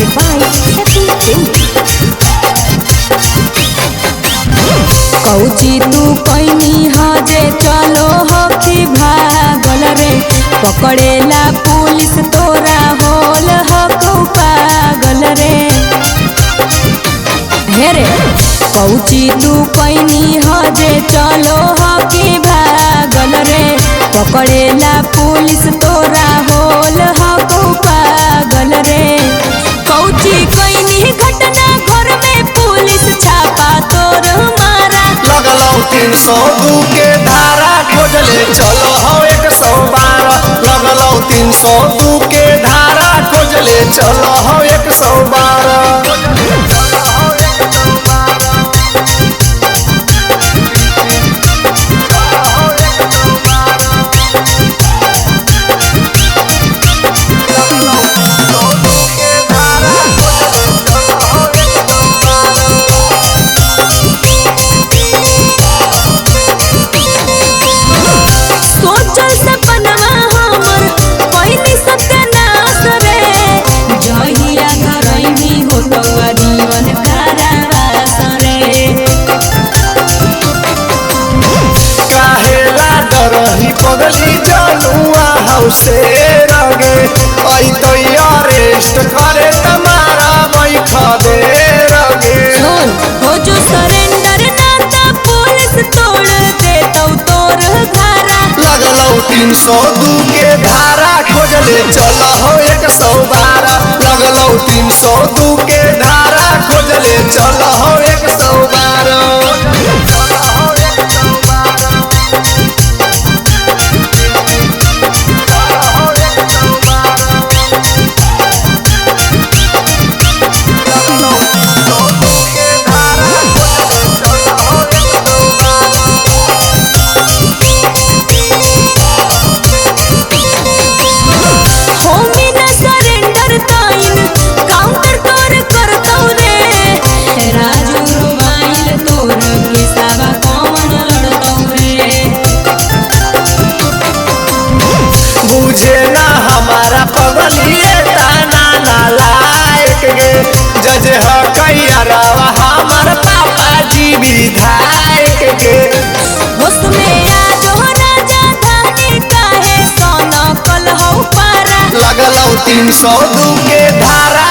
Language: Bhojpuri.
Presented by Happy Film. कौची तू कैनी हजे चलो हो कि भागल रे पकड़ेला पुलिस तोरा होल हो पागल रे हे रे कौची तू कैनी हजे चलो हो कि भागल रे पकड़ेला पुलिस तोरा होल हो पागल रे कौची कैनी घटना घर में पुलिस छापा तोर मारा लगलौ 302 के धारा खोजले चलो हो 112 लगलौ 302 के धारा खोजले चलो हो 112 पगली जनुआ हौसे रगे आई तो अरेस्ट करे तुम्हारा बैठा दे रगे सुन हो जो सरेंडर ना ता पुलिस तोड़ दे तो तोर धारा लगलौ 302 के धारा खोजले चलो हो 112 लगलौ 302 के धारा खोजले चलो हो 112 बुझे ना हमारा पगलिए ताना ना लायक गे जज ह कैया रवा हमार पापा जी विधायक गे उसमें आज हो राजा धानी काहे सोना कल हो पारा लगलौ 302 के धारा